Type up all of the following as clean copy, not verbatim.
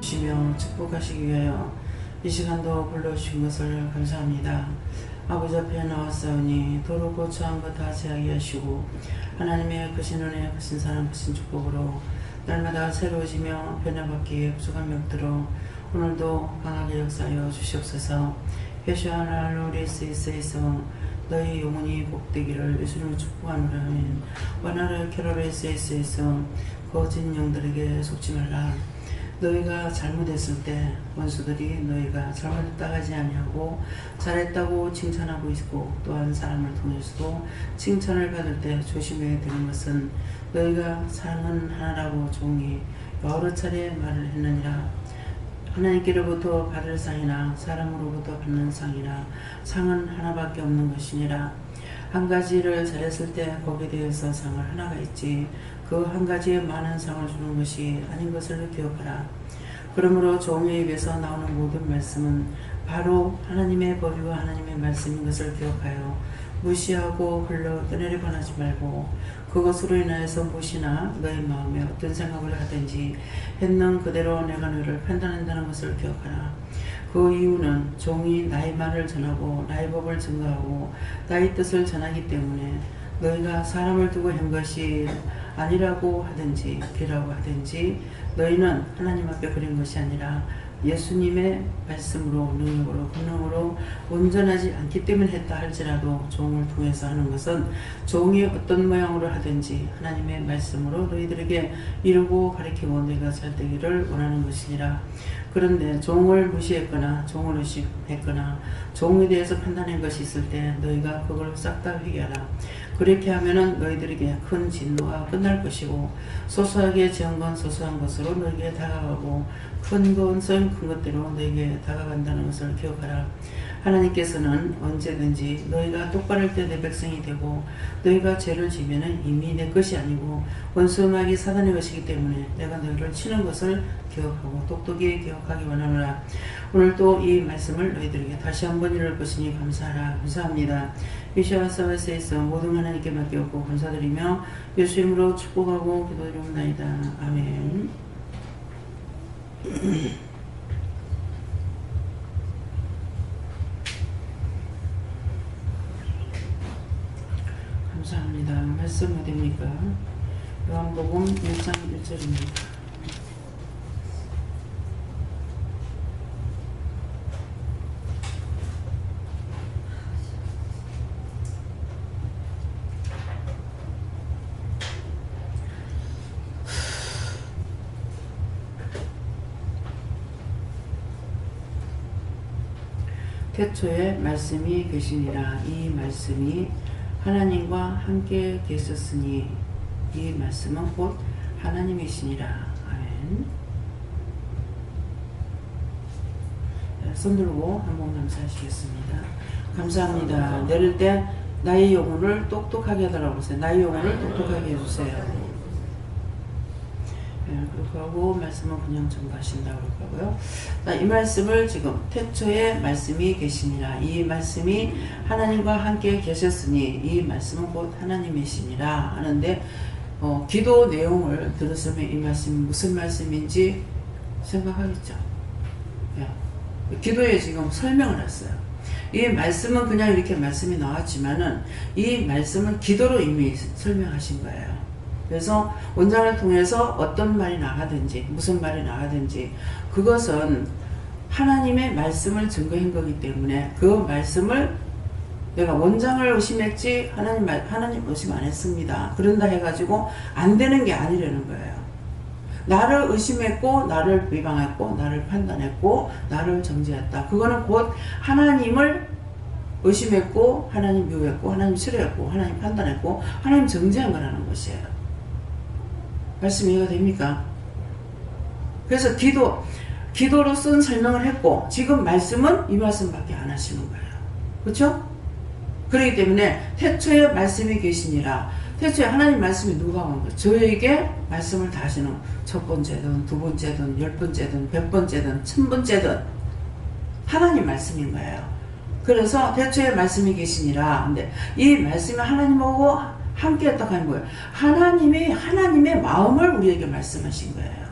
주시며 축복하시기 위하여 이 시간도 불러주신 것을 감사합니다. 아버지 앞에 나왔사오니 도로 고초한 것 다 제하게 하시고 하나님의 크신 은혜, 크신 사랑, 크신 축복으로 날마다 새로워지며 변화받기에 부족함이 없도록 오늘도 강하게 역사하여 주시옵소서. 회시하나 로리스에서 너희 영혼이 복되기를 예수님을 축복하노라. 아멘. 와나라 캐롤에스에서 거짓 영들에게 속지 말라. 너희가 잘못했을 때 원수들이 너희가 잘못했다 하지 아니하고 잘했다고 칭찬하고 있고, 또한 사람을 통해서도 칭찬을 받을 때 조심해야 되는 것은 너희가 상은 하나라고 종이 여러 차례 말을 했느니라. 하나님께로부터 받을 상이나 사람으로부터 받는 상이나 상은 하나밖에 없는 것이니라. 한 가지를 잘했을 때 거기에 대해서 상을 하나가 있지 그 한 가지에 많은 상을 주는 것이 아닌 것을 기억하라. 그러므로 종의 입에서 나오는 모든 말씀은 바로 하나님의 법이와 하나님의 말씀인 것을 기억하여 무시하고 흘러 떠내려 보내지 말고, 그것으로 인하여서 무엇이나 너희 마음에 어떤 생각을 하든지 했는 그대로 내가 너희를 판단한다는 것을 기억하라. 그 이유는 종이 나의 말을 전하고 나의 법을 증거하고 나의 뜻을 전하기 때문에 너희가 사람을 두고 한 것이 아니라고 하든지 기라고 하든지 너희는 하나님 앞에 그린 것이 아니라 예수님의 말씀으로 능력으로 권능으로 온전하지 않기 때문에 했다 할지라도 종을 통해서 하는 것은 종이 어떤 모양으로 하든지 하나님의 말씀으로 너희들에게 이루고 가르치고 너희가 잘 되기를 원하는 것이니라. 그런데 종을 무시했거나 종을 의심했거나 종에 대해서 판단한 것이 있을 때 너희가 그걸 싹 다 회개하라. 그렇게 하면은 너희들에게 큰 진노가 끝날 것이고, 소소하게 지은 건 소소한 것으로 너희에게 다가가고 큰 것은 큰 것대로 너희에게 다가간다는 것을 기억하라. 하나님께서는 언제든지 너희가 똑바를 때 내 백성이 되고 너희가 죄를 지면은 이미 내 것이 아니고 원수음악이 사단의 것이기 때문에 내가 너희를 치는 것을 기억하고 똑똑히 기억하기 원하노라. 오늘도 이 말씀을 너희들에게 다시 한번 이룰 것이니 감사하라. 감사합니다. 이시아사와스에서 모든 하나님께 맡겼고 감사드리며 예수 이름으로 축복하고 기도드리옵나이다. 아멘. 감사합니다. 말씀 어디입니까? 요한복음 1장 1절입니다. 태초에 말씀이 계시니라. 이 말씀이 하나님과 함께 계셨으니 이 말씀은 곧 하나님이시니라. 아멘. 손 들고 한번 감사하시겠습니다. 감사합니다. 내릴 때 나의 영혼을 똑똑하게 해달라고 하세요. 나의 영혼을 똑똑하게 해주세요. 그렇게 하고 말씀은 그냥 전가하신다고 그러고요. 이 말씀을 지금 태초에 말씀이 계시니라. 이 말씀이 하나님과 함께 계셨으니 이 말씀은 곧 하나님이시니라 하는데, 기도 내용을 들었으면 이 말씀이 무슨 말씀인지 생각하겠죠. 기도에 지금 설명을 했어요. 이 말씀은 그냥 이렇게 말씀이 나왔지만은 이 말씀은 기도로 이미 설명하신 거예요. 그래서 원장을 통해서 어떤 말이 나가든지 무슨 말이 나가든지 그것은 하나님의 말씀을 증거한 거기 때문에 그 말씀을 내가 원장을 의심했지 하나님 의심 안 했습니다. 그런다 해가지고 안 되는 게 아니라는 거예요. 나를 의심했고 나를 비방했고 나를 판단했고 나를 정죄했다. 그거는 곧 하나님을 의심했고 하나님 미워했고 하나님 싫어했고 하나님 판단했고 하나님 정죄한 거라는 것이에요. 말씀 이해가 됩니까? 그래서 기도로 쓴 설명을 했고 지금 말씀은 이 말씀밖에 안 하시는 거예요. 그렇죠? 그렇기 때문에 태초에 말씀이 계시니라. 태초에 하나님 말씀이 누가 온 거예요? 저에게 말씀을 다 하시는, 첫 번째든 두 번째든 10번째든 100번째든 1000번째든 하나님 말씀인 거예요. 그래서 태초에 말씀이 계시니라. 근데 이 말씀이 하나님하고 함께 했다고 하는 거예요. 하나님의 마음을 우리에게 말씀하신 거예요.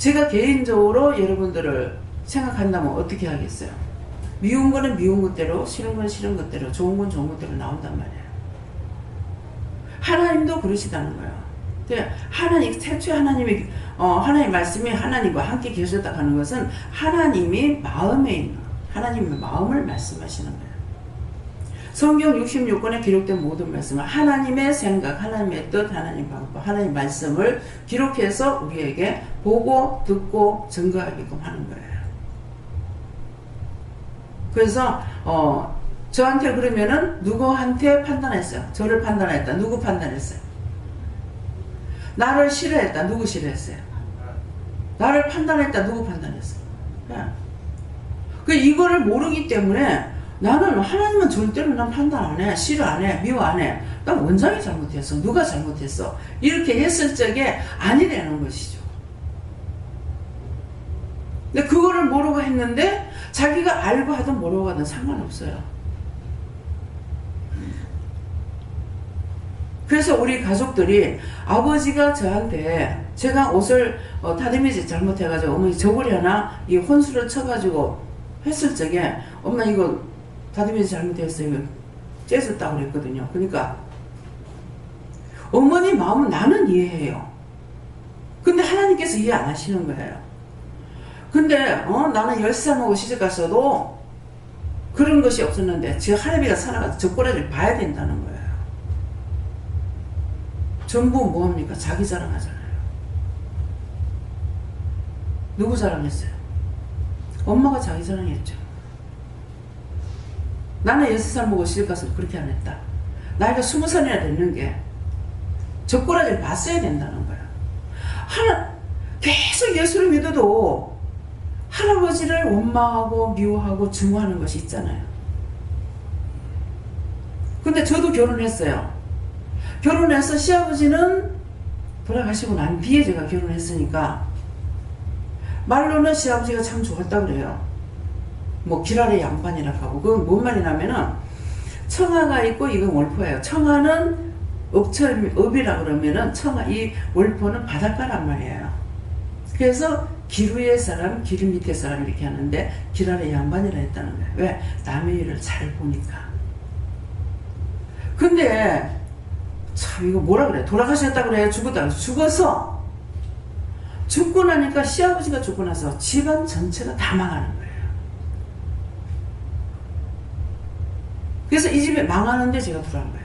제가 개인적으로 여러분들을 생각한다면 어떻게 하겠어요? 미운 거는 미운 것대로, 싫은 건 싫은 것대로, 좋은 건 좋은 것대로 나온단 말이에요. 하나님도 그러시다는 거예요. 하나님, 태초에 하나님이, 하나님 말씀이 하나님과 함께 계셨다 하는 것은 하나님이 마음에 있는, 하나님의 마음을 말씀하시는 거예요. 성경 66권에 기록된 모든 말씀은 하나님의 생각, 하나님의 뜻, 하나님 방법, 하나님 말씀을 기록해서 우리에게 보고, 듣고, 증거하게끔 하는 거예요. 그래서, 저한테 그러면은 누구한테 판단했어요? 저를 판단했다. 누구 판단했어요? 나를 싫어했다. 누구 싫어했어요? 나를 판단했다. 누구 판단했어요? 그 이거를 모르기 때문에 나는 하나님은 절대로 난 판단 안 해. 싫어 안 해. 미워 안 해. 난 원장이 잘못했어. 누가 잘못했어. 이렇게 했을 적에 아니라는 것이죠. 근데 그거를 모르고 했는데 자기가 알고 하든 모르고 하든 상관없어요. 그래서 우리 가족들이 아버지가 저한테 제가 옷을 다듬이지 잘못해가지고 어머니 저고리하나 이 혼수를 쳐가지고 했을 적에 엄마 이거 다듬이지 잘못했어요. 째졌다고 그랬거든요. 그러니까 어머니 마음은 나는 이해해요. 근데 하나님께서 이해 안 하시는 거예요. 근데 나는 10살 먹고 시집갔어도 그런 것이 없었는데 저 할아비가 살아가서 젖고라지를 봐야 된다는 거예요. 전부 뭐합니까? 자기 자랑하잖아요. 누구 자랑했어요? 엄마가 자기 자랑했죠. 나는 6살 먹고 시집가서 그렇게 안 했다. 나이가 20살이나 됐는 게 젖고라지를 봤어야 된다는 거야. 계속 예수를 믿어도 할아버지를 원망하고 미워하고 증오하는 것이 있잖아요. 근데 저도 결혼했어요. 결혼해서 시아버지는 돌아가시고 난 뒤에 제가 결혼했으니까 말로는 시아버지가 참 좋았다 그래요. 뭐 길아래 양반이라고 하고 그건 뭔 말이냐면은 청아가 있고 이건 월포예요. 청아는 업이라 그러면은 청아 이 월포는 바닷가란 말이에요. 그래서 길 위의 사람, 길 밑에 사람 이렇게 하는데 길 아래 양반이라 했다는 거예요. 왜? 남의 일을 잘 보니까. 근데 참 이거 뭐라 그래? 돌아가셨다 그래? 죽었다 그래? 죽어서 죽고 나니까 시아버지가 죽고 나서 집안 전체가 다 망하는 거예요. 그래서 이 집에 망하는데 제가 들어간 거예요.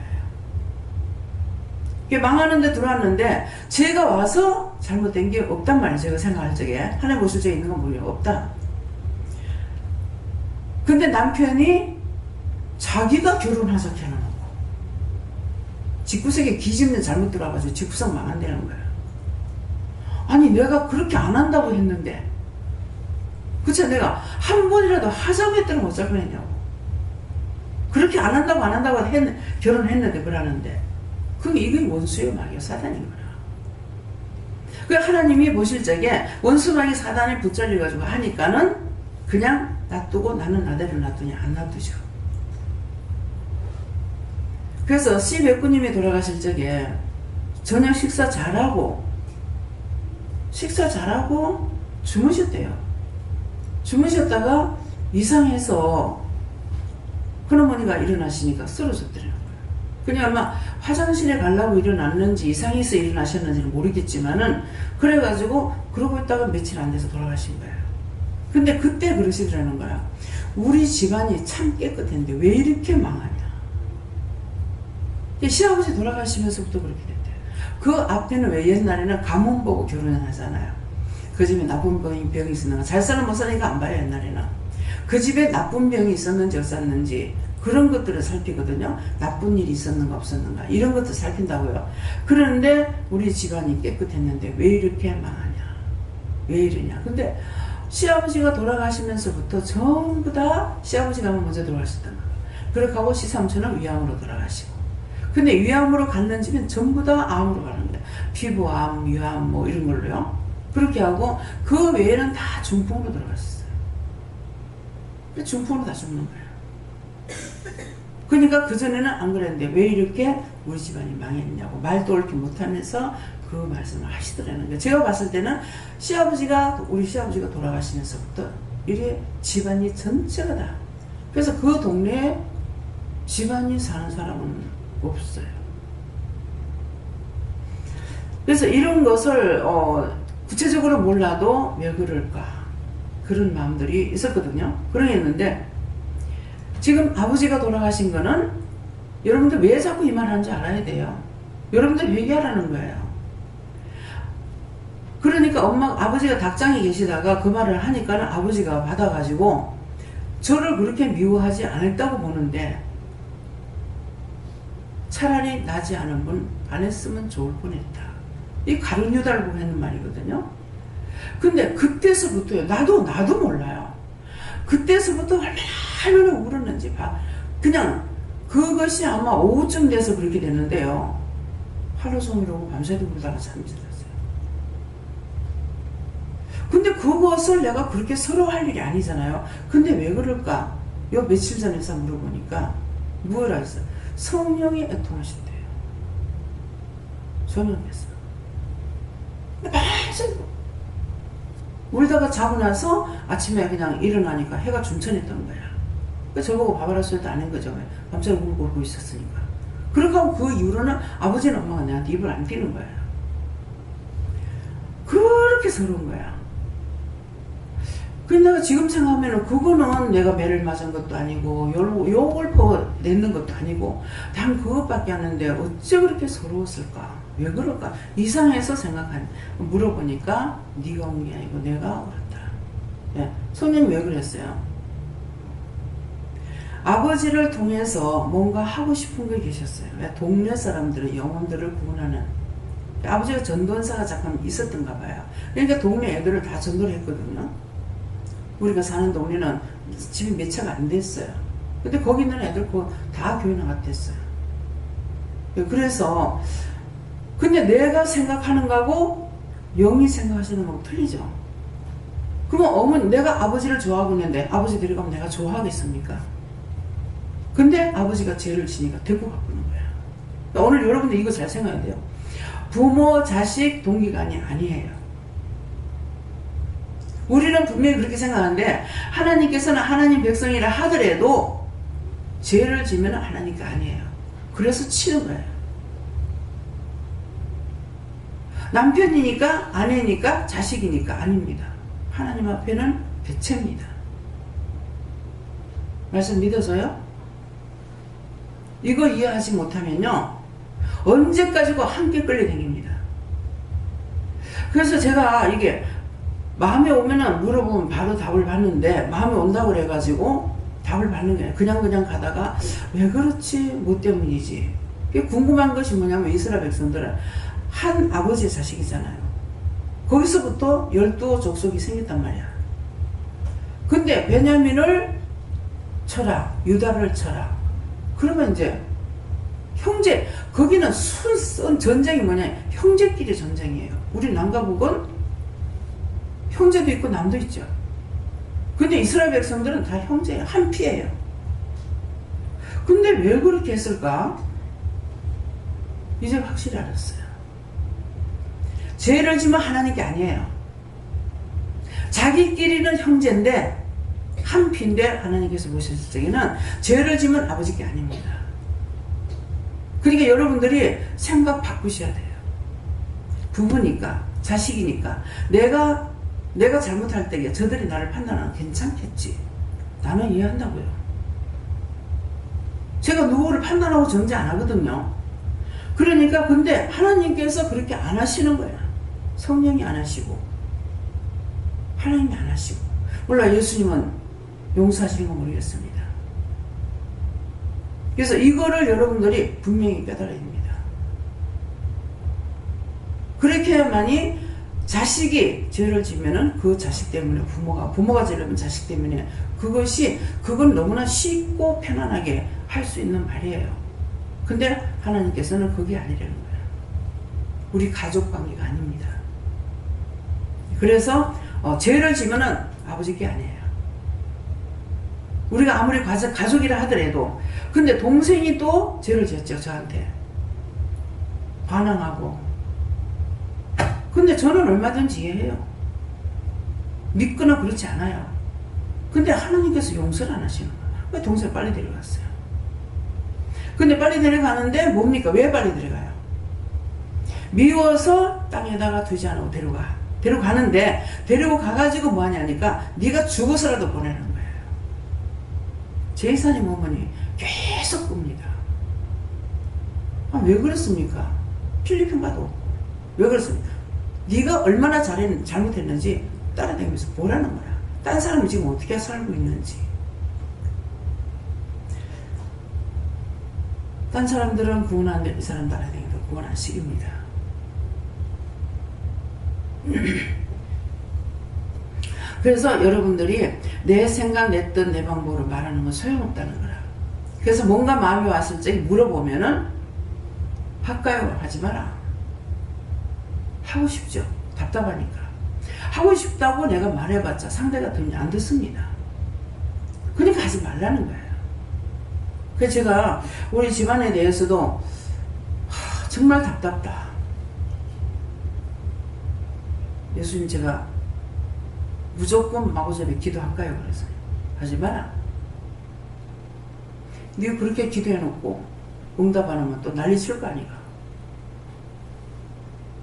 이게 망하는데 들어왔는데 제가 와서 잘못된 게 없단 말이에요. 제가 생각할 적에 하나님 보실 적에 있는 건 뭐예요? 없다. 근데 남편이 자기가 결혼해서 해놓고 집구석에 기집는 잘못 들어와가지고 집구석 망한다는 거예요. 아니 내가 그렇게 안 한다고 했는데 그치 내가 한 번이라도 하자고 했더니 못 살 뻔했냐고. 그렇게 안 한다고 결혼했는데 그러는데 그게 이게 원수의 마귀야 사단인 거야. 그 하나님이 보실 적에 원수마귀 사단이 붙잡려가지고 하니까는 그냥 놔두고 나는 나대로 놔두냐 안 놔두죠. 그래서 시백구님이 돌아가실 적에 저녁 식사 잘하고 주무셨대요. 주무셨다가 이상해서 큰어머니가 일어나시니까 쓰러졌더라고요. 그냥 아마 화장실에 가려고 일어났는지 이상해서 일어나셨는지는 모르겠지만은 그래가지고 그러고 있다가 며칠 안 돼서 돌아가신 거예요. 근데 그때 그러시더라는 거야. 우리 집안이 참 깨끗했는데 왜 이렇게 망하냐. 시아버지 돌아가시면서부터 그렇게 됐대요. 그 앞에는 왜 옛날에는 가문 보고 결혼을 하잖아요. 그 집에 나쁜 병이 있었는가. 잘 사는 못 사니까 안 봐요 옛날에는. 그 집에 나쁜 병이 있었는지 없었는지 그런 것들을 살피거든요. 나쁜 일이 있었는가 없었는가 이런 것도 살핀다고요. 그런데 우리 집안이 깨끗했는데 왜 이렇게 망하냐 왜 이러냐. 근데 시아버지가 돌아가시면서부터 전부 다 시아버지가 먼저 돌아가셨던 거예요. 그렇게 하고 시삼촌은 위암으로 돌아가시고. 근데 위암으로 갔는 집은 전부 다 암으로 가는 거예요. 피부암, 위암 뭐 이런 걸로요. 그렇게 하고 그 외에는 다 중풍으로 돌아갔어요. 중풍으로 다 죽는 거예요. 그러니까 그전에는 안 그랬는데 왜 이렇게 우리 집안이 망했냐고 말도 옳게 못하면서 그 말씀을 하시더라는 거예요. 제가 봤을 때는 우리 시아버지가 돌아가시면서부터 이게 집안이 전체가 다. 그래서 그 동네에 집안이 사는 사람은 없어요. 그래서 이런 것을 구체적으로 몰라도 왜 그럴까 그런 마음들이 있었거든요. 그러겠는데 지금 아버지가 돌아가신 거는 여러분들 왜 자꾸 이 말 하는지 알아야 돼요. 여러분들 회개하라는 거예요. 그러니까 아버지가 닭장에 계시다가 그 말을 하니까는 아버지가 받아가지고 저를 그렇게 미워하지 않았다고 보는데 차라리 나지 않은 분 안 했으면 좋을 뻔했다. 이 가룟 유다를 보고 했는 말이거든요. 근데 그때서부터요. 나도 몰라요. 그때서부터 얼마나 울었는지 봐. 그냥 그것이 아마 오후쯤 돼서 그렇게 됐는데요. 하루 종일 오고 밤새도 울다가 잠이 들었어요. 근데 그것을 내가 그렇게 서러워할 일이 아니잖아요. 근데 왜 그럴까? 요 며칠 전에서 물어보니까 뭐라 했어? 성령이 애통하신대요. 저는 그랬어요. 울다가 자고 나서 아침에 그냥 일어나니까 해가 중천했던 거야. 그래서 저보고 밥을 할 수도 안 한 거죠. 밤새 울고 있었으니까. 그렇게 하고 그 이후로는 아버지는 엄마가 내한테 입을 안 띄는 거야. 그렇게 서러운 거야. 근데 내가 지금 생각하면 그거는 내가 매를 맞은 것도 아니고 욕을 냈는 것도 아니고 단 그것밖에 안 하는데 어째 그렇게 서러웠을까? 왜 그럴까? 이상해서 물어보니까 네가 온 게 아니고 내가 울었다. 예, 손님이 왜 그랬어요? 아버지를 통해서 뭔가 하고 싶은 게 계셨어요. 동네 사람들의 영혼들을 구원하는. 아버지가 전도사가 잠깐 있었던가 봐요. 그러니까 동네 애들을 다 전도를 했거든요. 우리가 사는 동네는 집이 몇 채가 안 됐어요. 근데 거기 있는 애들 다 교회 나갔댔어요. 그래서 근데 내가 생각하는 거하고 영이 생각하시는 거하고 틀리죠. 그러면 내가 아버지를 좋아하고 있는데 아버지 데려가면 내가 좋아하겠습니까? 근데 아버지가 죄를 지니까 데리고 가보는 거야. 그러니까 오늘 여러분들 이거 잘 생각해야 돼요. 부모 자식 동기간이 아니에요. 우리는 분명히 그렇게 생각하는데 하나님께서는 하나님 백성이라 하더라도 죄를 지면 하나님께 아니에요. 그래서 치는 거예요. 남편이니까 아내니까 자식이니까 아닙니다. 하나님 앞에는 대체입니다. 말씀 믿어서요? 이거 이해하지 못하면요 언제까지고 함께 끌려다닙니다. 그래서 제가 이게 마음에 오면은 물어보면 바로 답을 받는데 마음에 온다고 그래가지고 답을 받는 게 그냥 가다가 왜 그렇지? 뭐 때문이지? 궁금한 것이 뭐냐면 이스라엘 백성들은 한 아버지의 자식이잖아요. 거기서부터 12족속이 생겼단 말이야. 근데 베냐민을 쳐라, 유다를 쳐라. 그러면 이제 형제, 거기는 순 전쟁이 뭐냐? 형제끼리 전쟁이에요. 우리 남과 북은 형제도 있고 남도 있죠. 근데 이스라엘 백성들은 다 형제예요. 한 피예요. 근데 왜 그렇게 했을까? 이제 확실히 알았어요. 죄를 지면 하나님께 아니에요. 자기끼리는 형제인데 한 피인데 하나님께서 보셨을 때에는 죄를 지면 아버지께 아닙니다. 그러니까 여러분들이 생각 바꾸셔야 돼요. 부모니까 자식이니까 내가 잘못할 때에 저들이 나를 판단하면 괜찮겠지. 나는 이해한다고요. 제가 누구를 판단하고 정죄 안 하거든요. 그러니까 근데 하나님께서 그렇게 안 하시는 거야. 성령이 안 하시고 하나님이 안 하시고. 몰라 예수님은 용서하시는 건 모르겠습니다. 그래서 이거를 여러분들이 분명히 깨달아야 됩니다. 그렇게 해야만이 자식이 죄를 지면은 그 자식 때문에 부모가 죄를 하면 자식 때문에 그건 너무나 쉽고 편안하게 할 수 있는 말이에요. 근데 하나님께서는 그게 아니라는 거예요. 우리 가족 관계가 아닙니다. 그래서 죄를 지면은 아버지께 아니에요. 우리가 아무리 가족이라 하더라도. 근데 동생이 또 죄를 지었죠, 저한테. 반항하고. 근데 저는 얼마든지 이해해요. 믿거나 그렇지 않아요. 근데 하나님께서 용서를 안 하시는 거예요. 왜 동생 빨리 데려갔어요? 근데 빨리 데려가는데 뭡니까? 왜 빨리 데려가요? 미워서 땅에다가 두지 않고 데려가는데 데리고 가가지고 뭐하냐니까 네가 죽어서라도 보내는 거예요. 제이사님 어머니 계속 꿉니다. 왜 그렇습니까? 필리핀 가도 없고. 왜 그렇습니까? 네가 얼마나 잘못했는지 따라다니면서 보라는 거야. 딴 사람이 지금 어떻게 살고 있는지. 딴 사람들은 구원 안 될 이 사람 따라다니도 구원 안 시킵니다. 그래서 여러분들이 내 생각, 내 뜻, 내 방법으로 말하는 건 소용없다는 거라. 그래서 뭔가 마음이 왔을 때 물어보면은 할까요? 하지 마라. 하고 싶죠. 답답하니까. 하고 싶다고 내가 말해봤자 상대가 안 듣습니다. 그러니까 하지 말라는 거예요. 그래서 제가 우리 집안에 대해서도 정말 답답다. 예수님 제가 무조건 마구잡이 기도할까요? 그래서 하지 마라. 네가 그렇게 기도해놓고 응답 안 하면 또 난리 칠 거 아니가.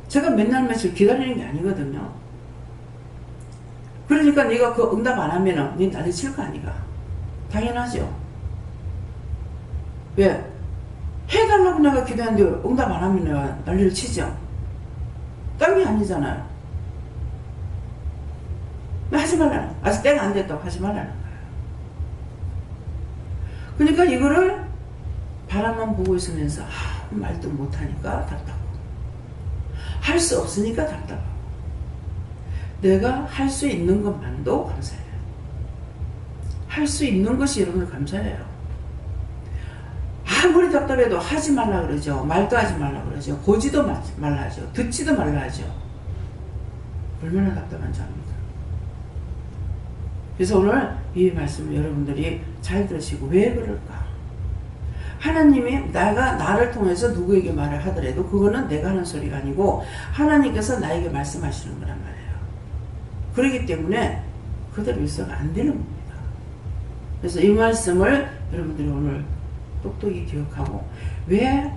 제가 맨날 며칠 기다리는 게 아니거든요. 그러니까 네가 그 응답 안 하면은 네 난리 칠 거 아니가. 당연하죠. 왜? 해달라고 내가 기도하는데 응답 안 하면 내가 난리를 치죠. 딴 게 아니잖아요. 하지 말라는 거야. 아직 때가 안 됐다고 하지 말라는 거야. 그러니까 이거를 바람만 보고 있으면서 말도 못하니까 답답하고 할 수 없으니까 답답하고 내가 할 수 있는 것만도 감사해요. 할 수 있는 것이 여러분들 감사해요. 아무리 답답해도 하지 말라 그러죠. 말도 하지 말라 그러죠. 보지도 말라 하죠. 듣지도 말라 하죠. 얼마나 답답한지 압니다. 그래서 오늘 이 말씀을 여러분들이 잘 들으시고 왜 그럴까? 하나님이 나를 통해서 누구에게 말을 하더라도 그거는 내가 하는 소리가 아니고 하나님께서 나에게 말씀하시는 거란 말이에요. 그렇기 때문에 그대로 있어가 안 되는 겁니다. 그래서 이 말씀을 여러분들이 오늘 똑똑히 기억하고 왜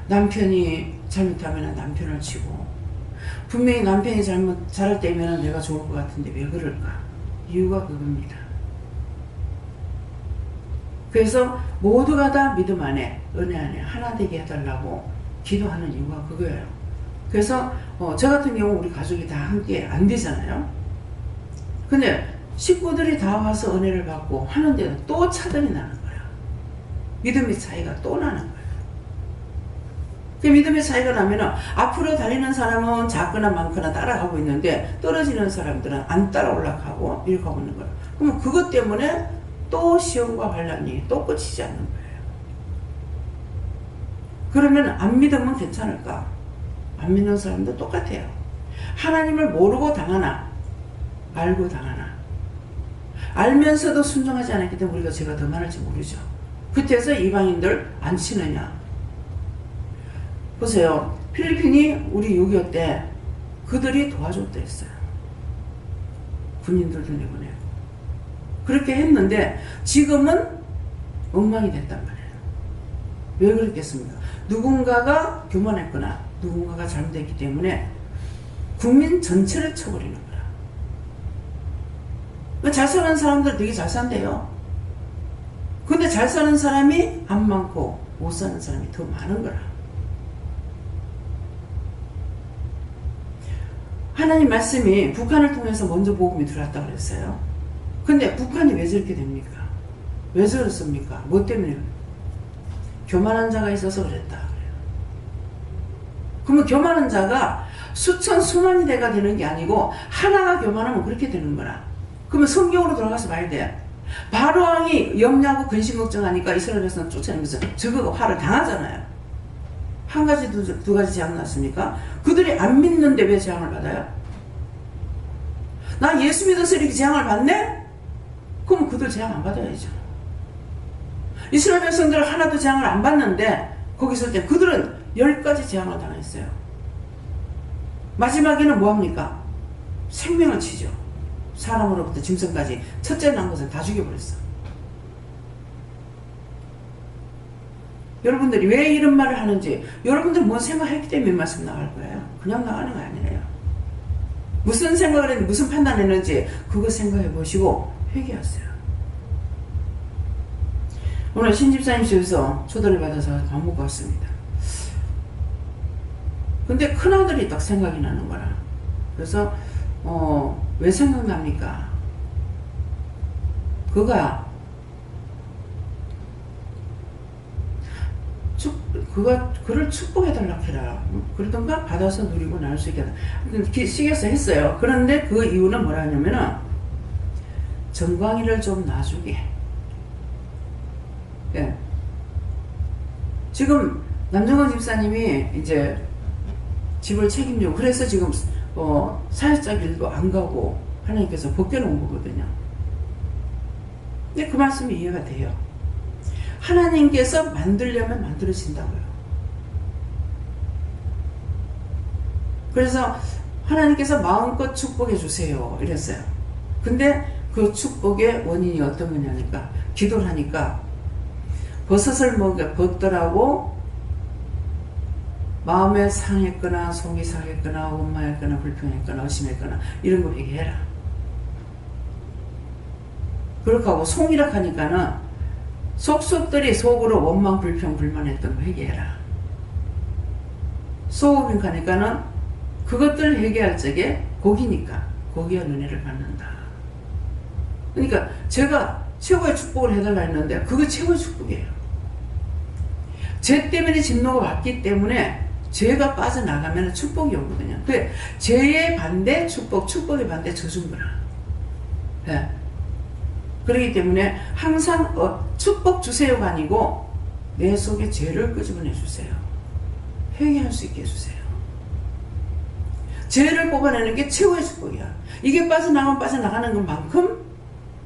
남편이 잘못하면 남편을 치고 분명히 남편이 잘할 때면 내가 좋을 것 같은데 왜 그럴까? 이유가 그겁니다. 그래서 모두가 다 믿음 안에 은혜 안에 하나 되게 해달라고 기도하는 이유가 그거예요. 그래서 저 같은 경우 우리 가족이 다 함께 안 되잖아요. 근데 식구들이 다 와서 은혜를 받고 하는데도 또 차들이 나는 거야. 믿음의 차이가 또 나는 거야. 그 믿음의 차이가 나면은 앞으로 달리는 사람은 작거나 많거나 따라가고 있는데 떨어지는 사람들은 안 따라 올라가고 이렇게 하고 있는 거야. 그러면 그것 때문에 또 시험과 환난이 또 끝이지 않는 거예요. 그러면 안 믿으면 괜찮을까? 안 믿는 사람도 똑같아요. 하나님을 모르고 당하나 알고 당하나 알면서도 순종하지 않았기 때문에 우리가 죄가 더 많을지 모르죠. 그때서 이방인들 안 치느냐. 보세요. 필리핀이 우리 6.25 때 그들이 도와줬다 했어요. 군인들도 내보내고. 그렇게 했는데 지금은 엉망이 됐단 말이에요. 왜 그랬겠습니까? 누군가가 교만했거나 누군가가 잘못했기 때문에 국민 전체를 쳐버리는 거야. 잘 사는 사람들 되게 잘 산대요. 근데 잘 사는 사람이 안 많고 못 사는 사람이 더 많은 거라. 하나님 말씀이 북한을 통해서 먼저 복음이 들어왔다고 그랬어요. 근데 북한이 왜 저렇게 됩니까? 왜 저렇습니까? 뭐 때문에? 교만한 자가 있어서 그랬다 그래요. 그러면 교만한 자가 수천 수만이 대가 되는 게 아니고 하나가 교만하면 그렇게 되는 거라. 그러면 성경으로 돌아가서 봐야 돼. 바로왕이 염려하고 근심 걱정하니까 이스라엘에서는 쫓아내면서 저거 화를 당하잖아요. 한 가지 두 가지 재앙 났습니까? 그들이 안 믿는데 왜 재앙을 받아요? 나 예수 믿어서 이렇게 재앙을 받네? 그럼 그러면 그들 재앙 안 받아야죠. 이스라엘 백성들은 하나도 재앙을 안 받는데 거기 있을 때 그들은 10가지 재앙을 당했어요. 마지막에는 뭐합니까? 생명을 치죠. 사람으로부터 짐승까지 첫째 난 것을 다 죽여버렸어. 여러분들이 왜 이런 말을 하는지 여러분들 뭔 생각했기 때문에 말씀 나갈 거예요. 그냥 나가는 거 아니에요. 무슨 생각을 했는지 무슨 판단했는지 그거 생각해 보시고 회개하세요. 오늘 신집사님 집에서 초대를 받아서 밥 먹고 왔습니다. 근데 큰아들이 딱 생각이 나는 거라. 그래서 왜 생각납니까? 그를 축복해달라 해라. 그러던가 받아서 누리고 나올 수 있게 시켜서 했어요. 그런데 그 이유는 뭐라 하냐면은 정광이를 좀 놔주게. 예. 지금 남정원 집사님이 이제 집을 책임지고 그래서 지금 사회자 길도 안 가고 하나님께서 벗겨놓은 거거든요. 근데 그 말씀이 이해가 돼요. 하나님께서 만들려면 만들어진다고요. 그래서 하나님께서 마음껏 축복해 주세요 이랬어요. 근데 그 축복의 원인이 어떤 거냐니까 기도를 하니까 버섯을 벗더라고 마음에 상했거나 속이 상했거나 원망했거나 불평했거나 의심했거나 이런 거 회개해라. 그렇게 하고 속이라 하니까는 속속들이 속으로 원망 불평 불만했던 거 회개해라. 소금인 하니까는 그것들을 회개할 적에 고기니까 고기와 은혜를 받는다. 그러니까 제가 최고의 축복을 해달라 했는데 그거 최고의 축복이에요. 죄 때문에 진노가 왔기 때문에 죄가 빠져나가면 축복이 오거든요. 그래, 죄의 반대 축복, 축복의 반대 저준 거라. 네. 그렇기 때문에 항상 축복 주세요가 아니고 내 속에 죄를 끄집어내 주세요. 회개할 수 있게 해주세요. 죄를 뽑아내는 게 최고의 축복이야. 이게 빠져나가면 빠져나가는 것만큼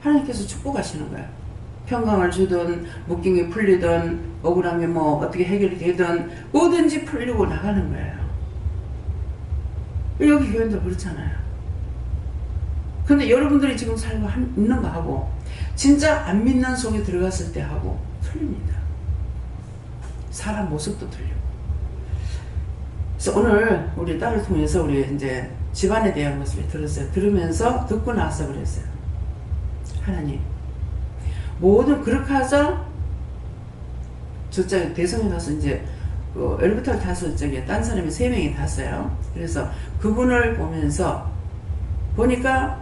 하나님께서 축복하시는 거야. 평강을 주든 묶임이 풀리든 억울함이 뭐 어떻게 해결이 되든 뭐든지 풀리고 나가는 거예요. 여기 교인들 그렇잖아요. 근데 여러분들이 지금 살고 있는 거 하고 진짜 안 믿는 속에 들어갔을 때 하고 틀립니다. 사람 모습도 틀리고. 그래서 오늘 우리 딸을 통해서 우리 이제 집안에 대한 것을 들었어요. 들으면서 듣고 나서 그랬어요. 하나님, 모든 그렇게 하자. 저쪽에 대성에 가서 이제 엘리베이터를 타서 저기 딴 사람이 3명이 탔어요. 그래서 그분을 보면서 보니까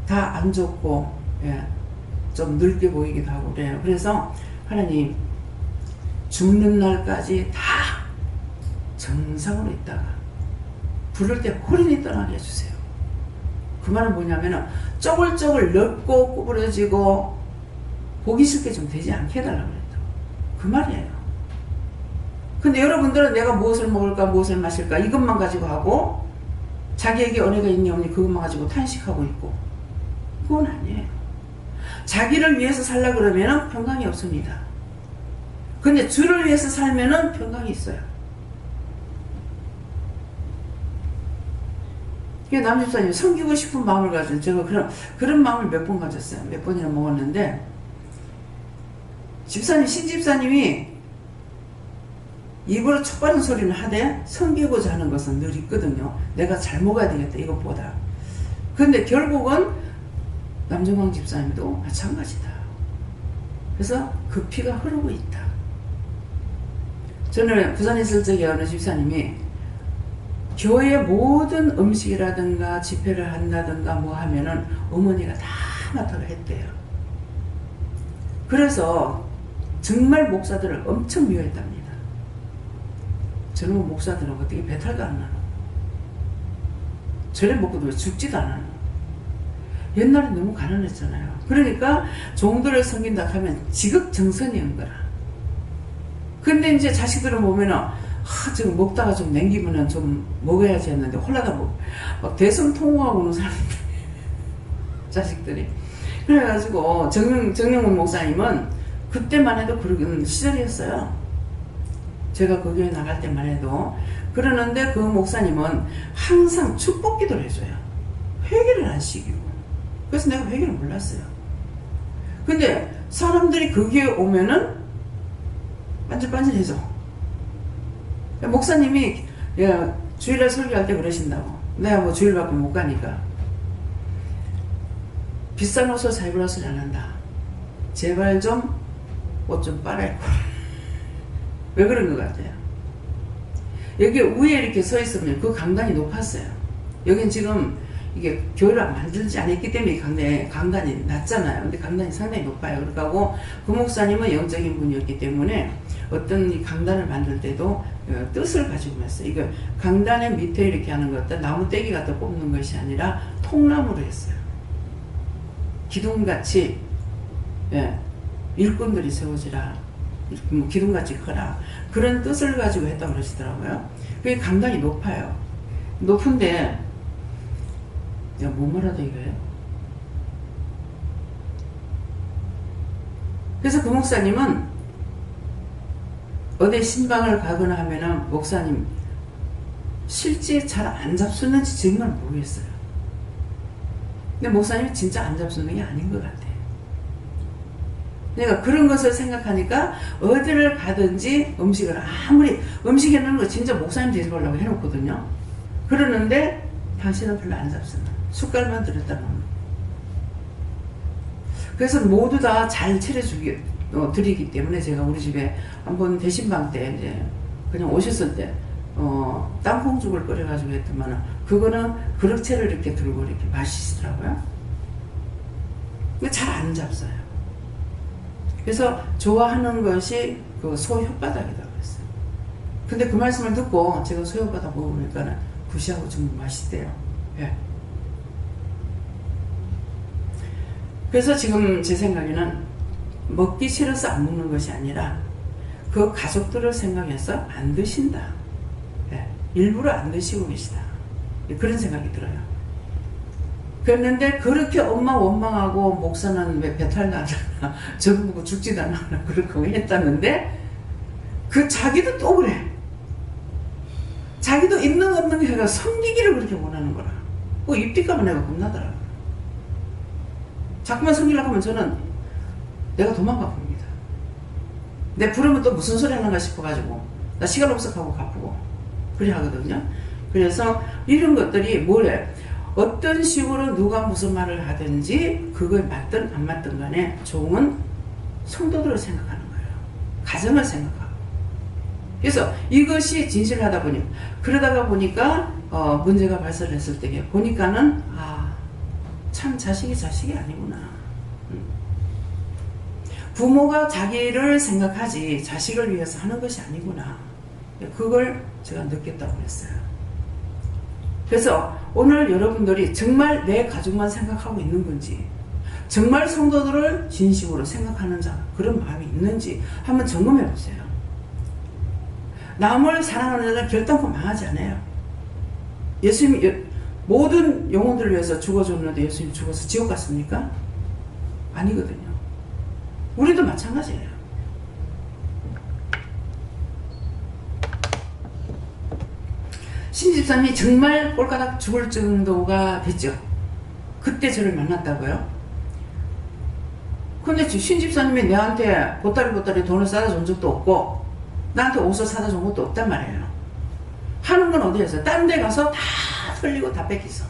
다 안 좋고, 예, 좀 늙게 보이기도 하고 그래요. 그래서 하나님, 죽는 날까지 다 정상으로 있다가 부를 때 홀인이 떠나게 해주세요. 그 말은 뭐냐면은 쪼글쪼글 넓고 구부러지고 보기 쉽게 좀 되지 않게 해달라고 그랬죠. 그 말이에요. 근데 여러분들은 내가 무엇을 먹을까 무엇을 마실까 이것만 가지고 하고 자기에게 은혜가 있니 없니 그것만 가지고 탄식하고 있고 그건 아니에요. 자기를 위해서 살라 그러면은 평강이 없습니다. 근데 주를 위해서 살면은 평강이 있어요. 남집사님 섬기고 싶은 마음을 가진 제가 그런 마음을 몇 번 가졌어요. 몇 번이나 먹었는데 집사님 신집사님이 입으로 촉바른 소리는 하되 섬기고자 하는 것은 늘 있거든요. 내가 잘 먹어야 되겠다 이것보다. 근데 결국은 남정광 집사님도 마찬가지다. 그래서 그 피가 흐르고 있다. 저는 부산에 있을 적에 어느 집사님이 교회 모든 음식이라든가 집회를 한다든가 뭐 하면은 어머니가 다 맡아서 했대요. 그래서 정말 목사들을 엄청 미워했답니다. 젊은 목사들은 어떻게 배탈도 안 나노? 저래 먹고도 왜 죽지도 않아요. 옛날에 너무 가난했잖아요. 그러니까 종들을 섬긴다 하면 지극정성이인 거라. 근데 이제 자식들을 보면은 지금 먹다가 좀 남기면은 좀 먹어야지 했는데 홀라다 막 대성통곡하고 오는 사람들 자식들이. 그래가지고 정영문 목사님은 그때만 해도 그런 시절이었어요. 제가 그 교회 나갈 때만 해도. 그러는데 그 목사님은 항상 축복 기도를 해줘요. 회개를 안 시키고. 그래서 내가 회개를 몰랐어요. 근데 사람들이 그 교회 오면은 반질반질해져. 목사님이 주일날 설교할 때 그러신다고. 내가 뭐 주일밖에 못 가니까. 비싼 옷을 잘 입으라 소리 안 한다. 제발 좀 옷 좀 빨아입고. 왜 그런 것 같아요? 여기 위에 이렇게 서 있으면 그 강단이 높았어요. 여긴 지금 이게 교회를 만들지 않았기 때문에 강단이 낮잖아요. 근데 강단이 상당히 높아요. 그러고 그 목사님은 영적인 분이었기 때문에 어떤 이 강단을 만들 때도 뜻을 가지고 했어요. 이거 강단의 밑에 이렇게 하는 것도 나무 떼기 갖다 꼽는 것이 아니라 통나무로 했어요. 기둥같이 일꾼들이 세워지라, 기둥같이 커라, 그런 뜻을 가지고 했다고 그러시더라고요. 그게 강단이 높아요. 높은데 뭐 말하다 이거예요? 그래서 그 목사님은 어디 신방을 가거나 하면은 목사님 실제 잘 안 잡수는지 정말 모르겠어요. 근데 목사님이 진짜 안 잡수는 게 아닌 것 같아요. 그러니까 그런 것을 생각하니까 어디를 가든지 음식을 아무리 음식 해놓는 거 진짜 목사님 드셔보려고 해놓거든요. 그러는데 당신은 별로 안 잡수는, 숟갈만 들었다 놓는. 그래서 모두 다 잘 차려주기 드리기 때문에 제가 우리 집에 한번 대신방 때 이제 그냥 오셨을 때 땅콩죽을 끓여가지고 했더만 그거는 그릇채를 이렇게 들고 이렇게 마시시더라고요. 근데 잘 안 잡숴요. 그래서 좋아하는 것이 그 소혓바닥이라고 했어요. 근데 그 말씀을 듣고 제가 소혓바닥 먹어보니까 구시하고 좀 맛있대요. 예. 그래서 지금 제 생각에는 먹기 싫어서 안 먹는 것이 아니라 그 가족들을 생각해서 안 드신다. 예. 일부러 안 드시고 계시다. 그런 생각이 들어요. 그랬는데 그렇게 엄마 원망하고 목사는 왜 배탈 나잖아, 저거 보고 죽지도 않아, 그렇게 했다는데 그 자기도 또 그래. 자기도 있는 없는 게 섬기기를 그렇게 원하는 거라. 입뒷감은 내가 겁나더라고요. 자꾸만 섬기려고 하면 저는 내가 도망가 봅니다. 내 부르면 또 무슨 소리 하는가 싶어가지고 나 시간 없어 하고 가쁘고 그래 하거든요. 그래서 이런 것들이 뭐래, 어떤 식으로 누가 무슨 말을 하든지 그거에 맞든 안 맞든 간에 종은 성도들을 생각하는 거예요. 가정을 생각하고. 그래서 이것이 진실하다 보니 그러다가 보니까 문제가 발생했을 때 보니까는 참 자식이 아니구나. 부모가 자기를 생각하지 자식을 위해서 하는 것이 아니구나. 그걸 제가 느꼈다고 했어요. 그래서 오늘 여러분들이 정말 내 가족만 생각하고 있는 건지, 정말 성도들을 진심으로 생각하는 자, 그런 마음이 있는지 한번 점검해 보세요. 남을 사랑하는 자는 결단코 망하지 않아요. 예수님이 모든 영혼들을 위해서 죽어줬는데 예수님 죽어서 지옥 갔습니까? 아니거든요. 우리도 마찬가지예요. 신집사님이 정말 꼴가닥 죽을 정도가 됐죠. 그때 저를 만났다고요. 근데 신집사님이 내한테 보따리 돈을 싸다 준 적도 없고 나한테 옷을 사다 준 것도 없단 말이에요. 하는 건 어디에서? 딴 데 가서 다 흘리고 다 뺏기서.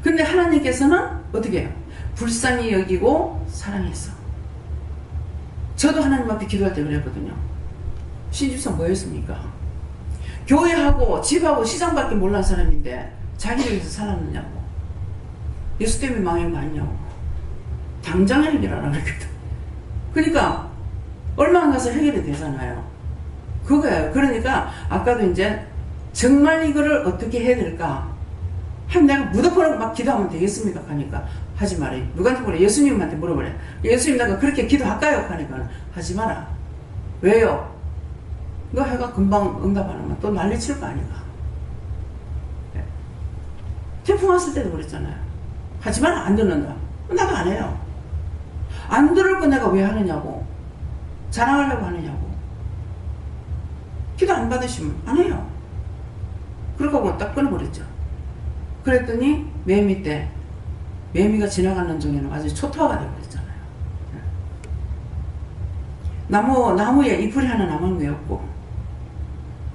근데 하나님께서는 어떻게 해요? 불쌍히 여기고 사랑했어. 저도 하나님 앞에 기도할 때 그랬거든요. 신집사 뭐 했습니까? 교회하고 집하고 시장밖에 몰라는 사람인데 자기를 위해서 살았느냐고. 예수 때문에 망한 거 아니냐고. 당장 해결하라 그랬거든. 그러니까 얼마 안 가서 해결이 되잖아요. 그거예요. 그러니까 아까도 이제 정말 이거를 어떻게 해야 될까? 내가 무덤으로 막 기도하면 되겠습니까? 하니까 하지 마라. 누구한테 물어? 예수님한테 물어보래. 예수님 내가 그렇게 기도할까요? 하니까 하지 마라. 왜요? 이거 해가 금방 응답 안 하면 또 난리 칠 거 아닌가. 태풍 왔을 때도 그랬잖아요. 하지만 안 듣는다. 나도 안 해요. 안 들을 거 내가 왜 하느냐고. 자랑하려고 하느냐고. 기도 안 받으시면 안 해요. 그러고 딱 끊어버렸죠. 그랬더니 매미 때 매미가 지나가는 중에는 아주 초토화가 되어버렸잖아요. 나무에 잎풀이 하나 남은 게 없고,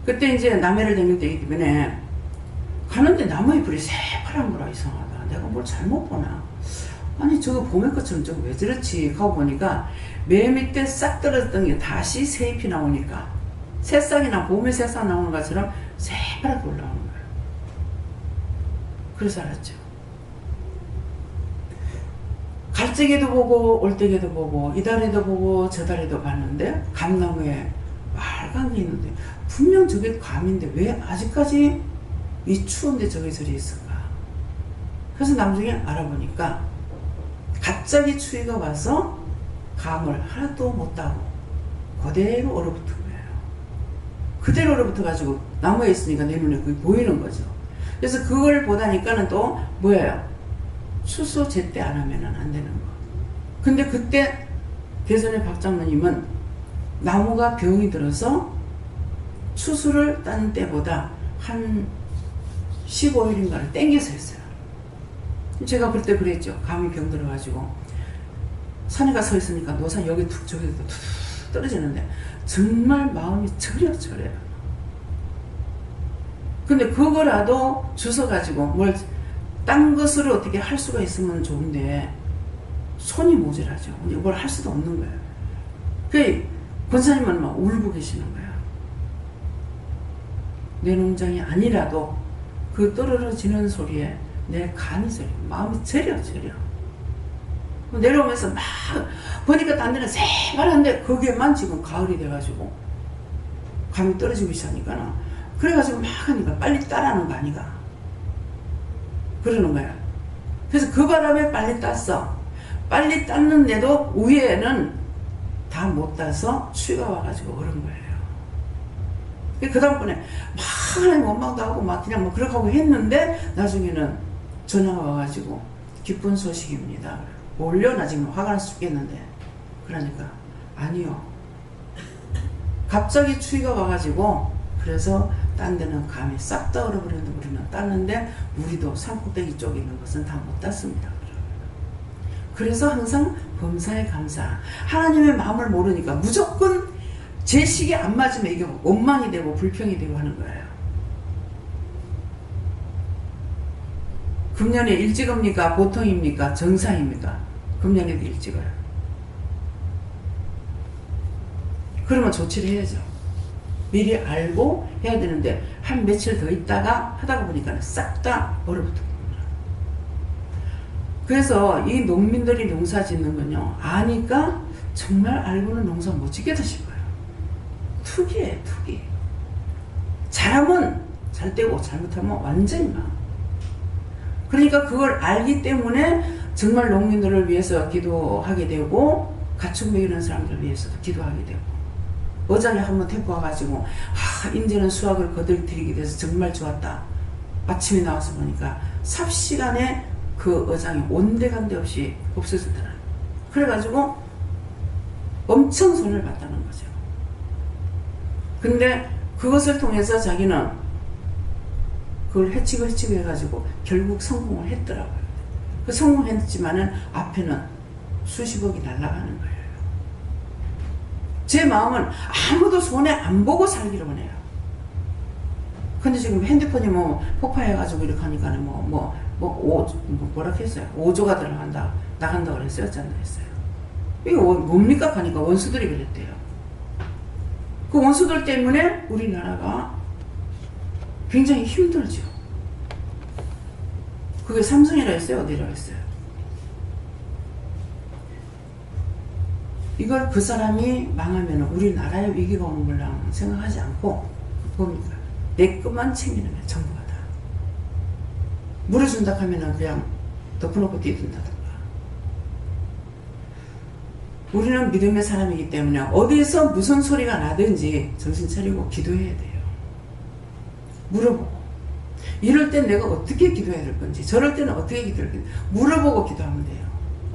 그때 이제 남해를 다닐 때이기 때문에 가는데 나무 잎풀이 새파란 거라 이상하다. 내가 뭘 잘못 보나. 아니 저거 봄의 것처럼 저거 왜 저렇지 하고 보니까 매미 때 싹 떨어졌던 게 다시 새 잎이 나오니까 새싹이나 봄에 새싹 나오는 것처럼 새파랗게 올라오는 거예요. 그래서 알았죠. 갈 적에도 보고 올 적에도 보고 이달에도 보고 저달에도 봤는데 감나무에 빨간 게 있는데 분명 저게 감인데 왜 아직까지 이 추운데 저게 저리 있을까. 그래서 나중에 알아보니까 갑자기 추위가 와서 감을 하나도 못 따고 그대로 얼어붙은 거예요. 그대로 얼어붙어 가지고 나무에 있으니까 내 눈에 그게 보이는 거죠. 그래서 그걸 보다니까는 또 뭐예요? 추수 제때 안 하면 안 되는 거. 근데 그때 대선의 박장로님은 나무가 병이 들어서 추수를 딴 때보다 한 15일인가를 땡겨서 했어요. 제가 그때 그랬죠. 감이 병 들어가지고 산에 가 서 있으니까 노산 여기 툭 저기도 툭 떨어지는데 정말 마음이 저려요. 근데 그거라도 주워가지고 뭘 딴 것으로 어떻게 할 수가 있으면 좋은데 손이 모자라죠. 이걸 할 수도 없는 거예요. 그 권사님은 막 울고 계시는 거예요. 내 농장이 아니라도 그 떨어지는 소리에 내 간이 저려, 마음이 저려. 내려오면서 막 보니까 딴 데는 새파란데 거기에만 지금 가을이 돼가지고 감이 떨어지고 있으니까 그래가지고 막 하니까 빨리 따라하는 거 아니가 그러는 거야. 그래서 그 바람에 빨리 땄어. 빨리 땄는데도 위에는 다 못 따서 추위가 와가지고 얼은 거예요. 그 다음번에 막 하나님 원망도 하고 막 그냥 뭐 그렇게 하고 했는데 나중에는 전화가 와가지고 기쁜 소식입니다. 몰려 나 지금 화가 나서 죽겠는데. 그러니까 아니요. 갑자기 추위가 와가지고 그래서 딴 데는 감이 싹 다 얼어버렸는데 우리는 땄는데 우리도 산꼭대기 쪽에 있는 것은 다 못 땄습니다. 그래서 항상 범사에 감사. 하나님의 마음을 모르니까 무조건 제 시기에 안 맞으면 이게 원망이 되고 불평이 되고 하는 거예요. 금년에 일찍 옵니까? 보통입니까? 정상입니까? 금년에도 일찍 와요. 그러면 조치를 해야죠. 미리 알고 해야 되는데 한 며칠 더 있다가 하다가 보니까 싹 다 얼어붙은 겁니다. 그래서 이 농민들이 농사 짓는 건요, 아니까 정말 알고는 농사 못 짓게 되실 거예요. 투기예요, 투기. 잘하면 잘 되고 잘못하면 완전히 망. 그러니까 그걸 알기 때문에 정말 농민들을 위해서 기도하게 되고 가축 먹이는 사람들을 위해서도 기도하게 되고 어장에 한번 태포 와가지고 이제는 수확을 거들뜨리게 돼서 정말 좋았다. 아침에 나와서 보니까 삽시간에 그 어장이 온데간데 없이 없어졌더라. 그래가지고 엄청 손해를 봤다는 거죠. 근데 그것을 통해서 자기는 그걸 해치고 해가지고 결국 성공을 했더라고요. 그 성공했지만은 앞에는 수십억이 날아가는 거예요. 제 마음은 아무도 손해 안 보고 살기로 원해요. 근데 지금 핸드폰이 뭐 폭파해가지고 이렇게 하니까 뭐라 했어요? 5조가 나간다 그랬어요? 어쩐다 했어요? 이게 뭡니까? 하니까 원수들이 그랬대요. 그 원수들 때문에 우리나라가 굉장히 힘들죠. 그게 삼성이라 했어요? 어디라 했어요? 이걸 그 사람이 망하면 우리나라에 위기가 오는 걸랑 생각하지 않고 뭡니까? 내 것만 챙기는 게 전부가 다. 물어준다 하면 그냥 덮어놓고 뛰든다든가. 우리는 믿음의 사람이기 때문에 어디서 무슨 소리가 나든지 정신 차리고 기도해야 돼요. 물어보고. 이럴 땐 내가 어떻게 기도해야 될 건지, 저럴 때는 어떻게 기도해야 될 건지 물어보고 기도하면 돼요.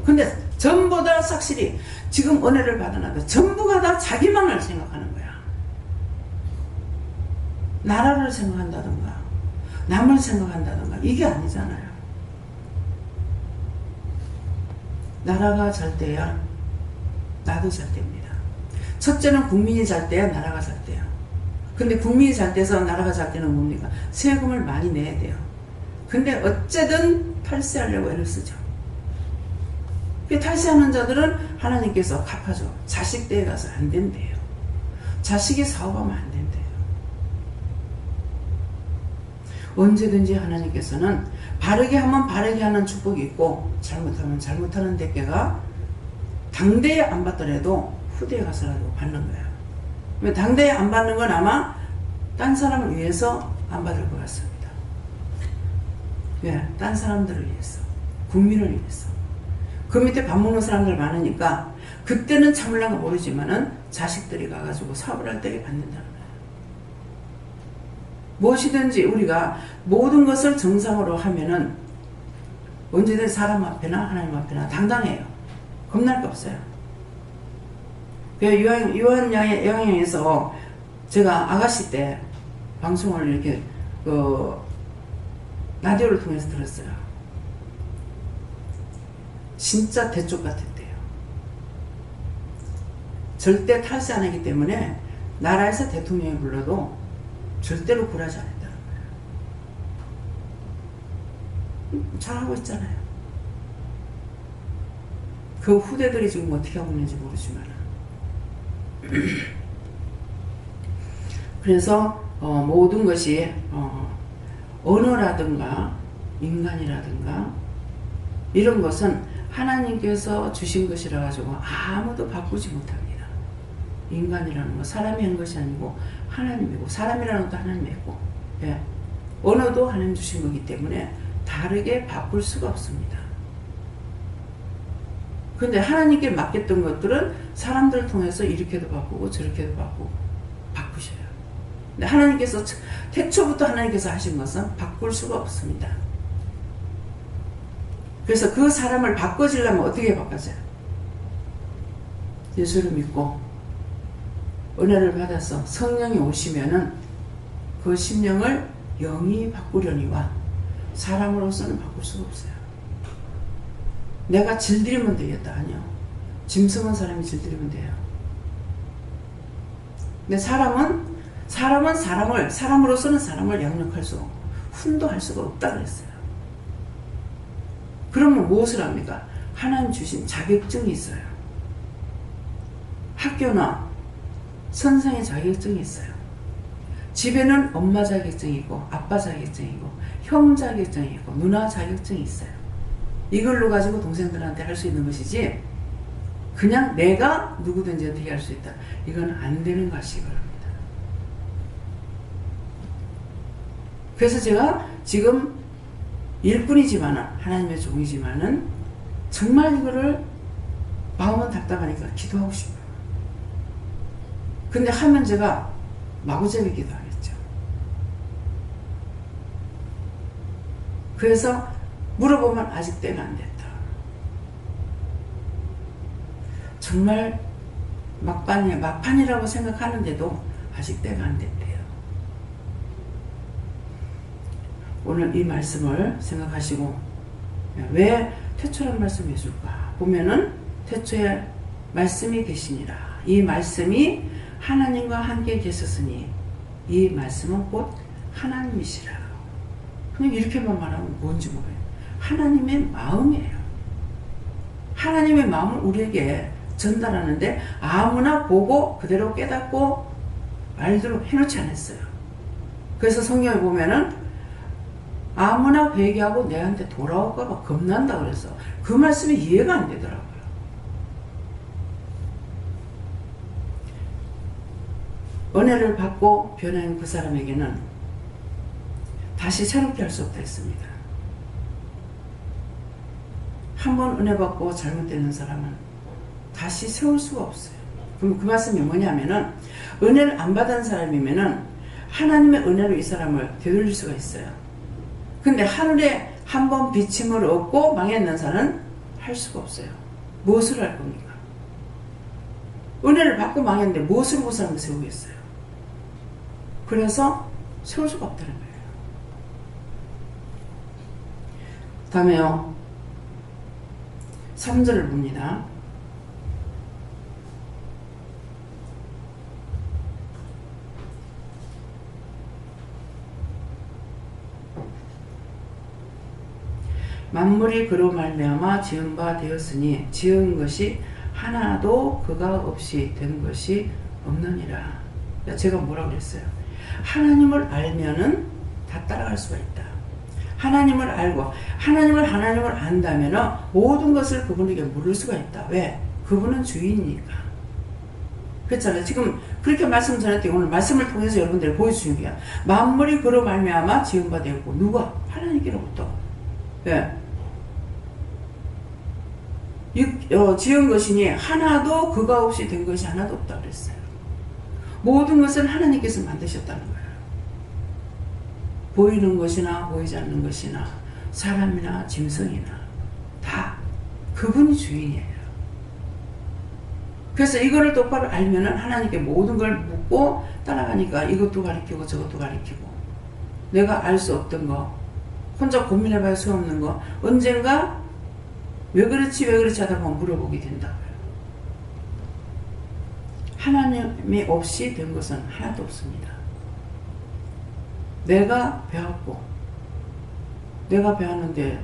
근데 전부 다 싹실이 지금 은혜를 받아놔도 전부가 다 자기만을 생각하는 거야. 나라를 생각한다든가 남을 생각한다든가 이게 아니잖아요. 나라가 잘 돼야 나도 잘 됩니다. 첫째는 국민이 잘 돼야 나라가 잘 돼요. 근데 국민이 잘 돼서 나라가 잘 되는 뭡니까? 세금을 많이 내야 돼요. 근데 어쨌든 탈세하려고 애를 쓰죠. 탈세하는 자들은 하나님께서 갚아줘. 자식 댁에 가서 안 된대요. 자식이 사업하면 안 된대요. 언제든지 하나님께서는 바르게 하면 바르게 하는 축복이 있고 잘못하면 잘못하는 대가가 당대에 안 받더라도 후대에 가서라도 받는 거예요. 당대에 안 받는 건 아마 딴 사람을 위해서 안 받을 것 같습니다. 왜? 딴 사람들을 위해서, 국민을 위해서. 그 밑에 밥 먹는 사람들 많으니까 그때는 참을랑가 모르지만은 자식들이 가가지고 사업을 할 때 받는다는 거예요. 무엇이든지 우리가 모든 것을 정상으로 하면은 언제든 사람 앞에나 하나님 앞에나 당당해요. 겁날 거 없어요. 요한양에서 제가 아가씨 때 방송을 이렇게 라디오를 통해서 들었어요. 진짜 대쪽 같았대요. 절대 탈세 안 하기 때문에 나라에서 대통령이 불러도 절대로 굴하지 않았다는 거예요. 잘하고 있잖아요. 그 후대들이 지금 어떻게 하고 있는지 모르지만 그래서 모든 것이 언어라든가 인간이라든가 이런 것은 하나님께서 주신 것이라 가지고 아무도 바꾸지 못합니다. 인간이라는 거 사람이 한 것이 아니고 하나님이고 사람이라는 것도 하나님이 했고 예. 언어도 하나님 주신 거기 때문에 다르게 바꿀 수가 없습니다. 근데 하나님께 맡겼던 것들은 사람들을 통해서 이렇게도 바꾸고 저렇게도 바꾸고 바꾸셔요. 근데 하나님께서 태초부터 하나님께서 하신 것은 바꿀 수가 없습니다. 그래서 그 사람을 바꿔주려면 어떻게 바꿔줘요? 예수를 믿고 은혜를 받아서 성령이 오시면은 그 심령을 영이 바꾸려니와 사람으로서는 바꿀 수가 없어요. 내가 질들이면 되겠다. 아니요. 짐승은 사람이 질들이면 돼요. 근데 사람은 사람으로서는 사람을 양육할 수 없고 훈도할 수가 없다 그랬어요. 그러면 무엇을 합니까? 하나님 주신 자격증이 있어요. 학교나 선생의 자격증이 있어요. 집에는 엄마 자격증이 있고 아빠 자격증이 있고 형 자격증이 있고 누나 자격증이 있어요. 이걸로 가지고 동생들한테 할 수 있는 것이지 그냥 내가 누구든지 어떻게 할 수 있다. 이건 안 되는 것이 바랍니다. 그래서 제가 지금 일꾼이지만은 하나님의 종이지만은 정말 이거를 마음은 답답하니까 기도하고 싶어요. 근데 하면 제가 마구잡이 기도하겠죠. 그래서 물어보면 아직 때가 안 됐다. 정말 막판이라고 생각하는데도 아직 때가 안 됐대요. 오늘 이 말씀을 생각하시고 왜 태초란 말씀을 해줄까? 보면은 태초에 말씀이 계시니라. 이 말씀이 하나님과 함께 계셨으니 이 말씀은 곧 하나님이시라. 그냥 이렇게만 말하면 뭔지 모르겠어요. 하나님의 마음이에요. 하나님의 마음을 우리에게 전달하는데 아무나 보고 그대로 깨닫고 말대로 해놓지 않았어요. 그래서 성경에 보면은 아무나 회개하고 내한테 돌아올까봐 겁난다 그래서 그 말씀이 이해가 안 되더라고요. 은혜를 받고 변한 그 사람에게는 다시 새롭게 할 수 없다 했습니다. 한번 은혜 받고 잘못되는 사람은 다시 세울 수가 없어요. 그럼 그 말씀이 뭐냐면은 은혜를 안 받은 사람이면은 하나님의 은혜로 이 사람을 되돌릴 수가 있어요. 근데 하늘에 한 번 비침을 얻고 망했는 사람은 할 수가 없어요. 무엇을 할 겁니까? 은혜를 받고 망했는데 무엇으로 그 사람을 세우겠어요? 그래서 세울 수가 없다는 거예요. 다음에요. 3절을 봅니다. 만물이 그로 말미암아 지은 바 되었으니 지은 것이 하나도 그가 없이 된 것이 없느니라. 제가 뭐라고 그랬어요? 하나님을 알면은 다 따라갈 수가 있다. 하나님을 알고 하나님을 안다면은 모든 것을 그분에게 물을 수가 있다. 왜? 그분은 주인이니까. 그렇잖아요. 지금 그렇게 말씀 전했더니 오늘 말씀을 통해서 여러분들이 보여주는 거야. 만물이 그로 말미암아 지은 바 되었고 누가? 하나님께로부터. 왜? 지은 것이니 하나도 그가 없이 된 것이 하나도 없다 그랬어요. 모든 것은 하나님께서 만드셨다는 거예요. 보이는 것이나 보이지 않는 것이나 사람이나 짐승이나 다 그분이 주인이에요. 그래서 이거를 똑바로 알면은 하나님께 모든 걸 묻고 따라가니까 이것도 가르치고 저것도 가르치고 내가 알 수 없던 거 혼자 고민해봐야 수 없는 거 언젠가 왜 그렇지 하다 보면 물어보게 된다고요. 하나님이 없이 된 것은 하나도 없습니다. 내가 배웠고 내가 배웠는데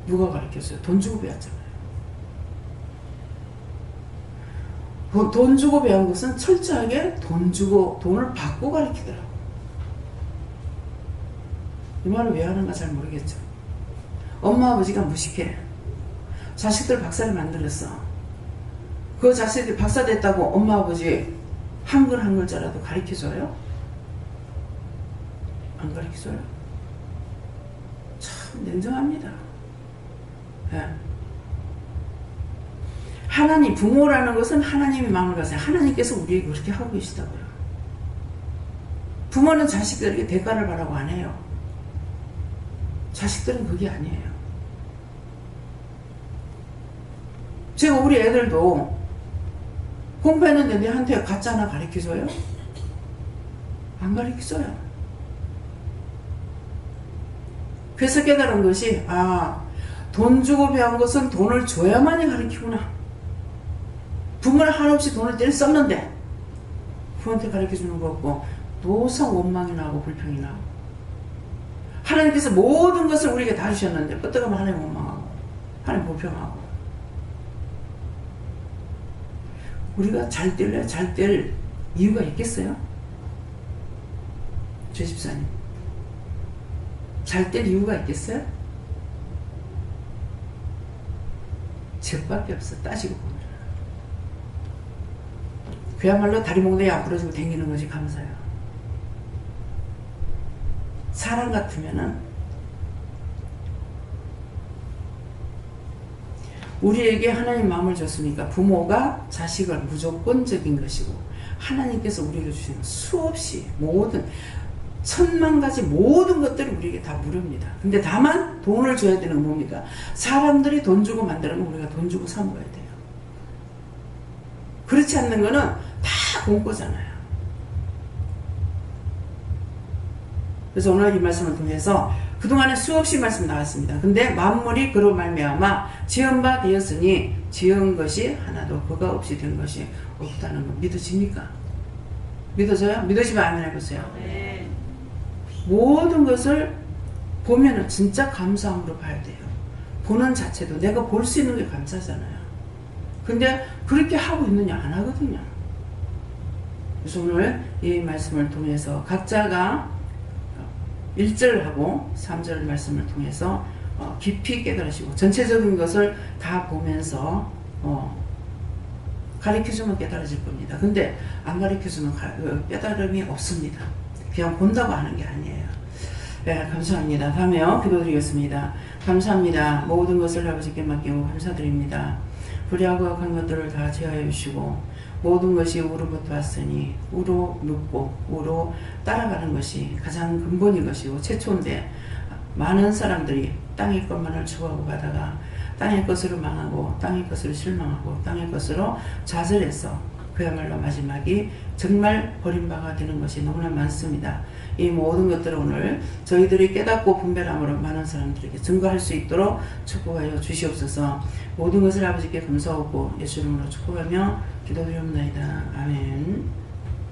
누가 가르쳤어요? 돈 주고 배웠잖아요. 돈 주고 배운 것은 철저하게 돈을 받고 가르치더라고. 이 말을 왜 하는가 잘 모르겠죠. 엄마 아버지가 무식해. 자식들 박사를 만들었어. 그 자식들이 박사 됐다고 엄마 아버지 한글 한 글자라도 가르쳐줘요? 안 가르쳐줘요? 참 냉정합니다. 네. 하나님, 부모라는 것은 하나님이 마음을 가세요. 하나님께서 우리에게 그렇게 하고 계시다고요. 부모는 자식들에게 대가를 바라고 안 해요. 자식들은 그게 아니에요. 제가 우리 애들도 공부했는데 내한테 가짜 하나 가르쳐줘요? 안 가르쳐줘요. 그래서 깨달은 것이 돈 주고 배운 것은 돈을 줘야만이 가르치구나. 부모는 한없이 돈을 떼를 썼는데 부모한테 가르쳐주는 거 없고 노상 원망이 나고 불평이 나고 하나님께서 모든 것을 우리에게 다 주셨는데 끄떡하면 하나님 원망하고 하나님 불평하고 우리가 잘 뗄 이유가 있겠어요? 조 집사님 잘 뗄 이유가 있겠어요? 저밖에 없어. 따지고 보면 그야말로 다리 몽둥이 안 부러지고 댕기는 것이 감사해요. 사람 같으면은 우리에게 하나님 마음을 줬으니까 부모가 자식을 무조건적인 것이고 하나님께서 우리에게 주시는 수없이 모든 천만 가지 모든 것들이 우리에게 다 무료입니다. 근데 다만 돈을 줘야 되는 건 뭡니까? 사람들이 돈 주고 만드는 건 우리가 돈 주고 사 먹어야 돼요. 그렇지 않는 거는 다 공짜잖아요. 그래서 오늘 이 말씀을 통해서 그동안에 수없이 말씀 나왔습니다. 근데 만물이 그로 말미암아 지은 바 되었으니 지은 것이 하나도 그가 없이 된 것이 없다는 거 믿어집니까? 믿어져요? 믿어지면 아멘 해보세요. 네. 모든 것을 보면은 진짜 감사함으로 봐야 돼요. 보는 자체도 내가 볼 수 있는 게 감사잖아요. 근데 그렇게 하고 있느냐? 안 하거든요. 그래서 오늘 이 말씀을 통해서 각자가 1절하고 3절 말씀을 통해서 깊이 깨달으시고 전체적인 것을 다 보면서 가르쳐주면 깨달아질 겁니다. 근데 안 가르쳐주면 깨달음이 없습니다. 그냥 본다고 하는 게 아니에요. 네, 감사합니다. 다음에요. 기도드리겠습니다. 감사합니다. 모든 것을 아버지께 맡기고 감사드립니다. 불의하고 악한 것들을 다 제하여 주시고 모든 것이 우로부터 왔으니 우로 눕고 우로 따라가는 것이 가장 근본인 것이고 최초인데 많은 사람들이 땅의 것만을 추구하고 가다가 땅의 것으로 망하고 땅의 것으로 실망하고 땅의 것으로 좌절해서 그야말로 마지막이 정말 버림바가 되는 것이 너무나 많습니다. 이 모든 것들을 오늘 저희들이 깨닫고 분별함으로 많은 사람들에게 증거할 수 있도록 축복하여 주시옵소서. 모든 것을 아버지께 감사하고 예수 이름으로 축복하며 기도드리옵나이다. 아멘.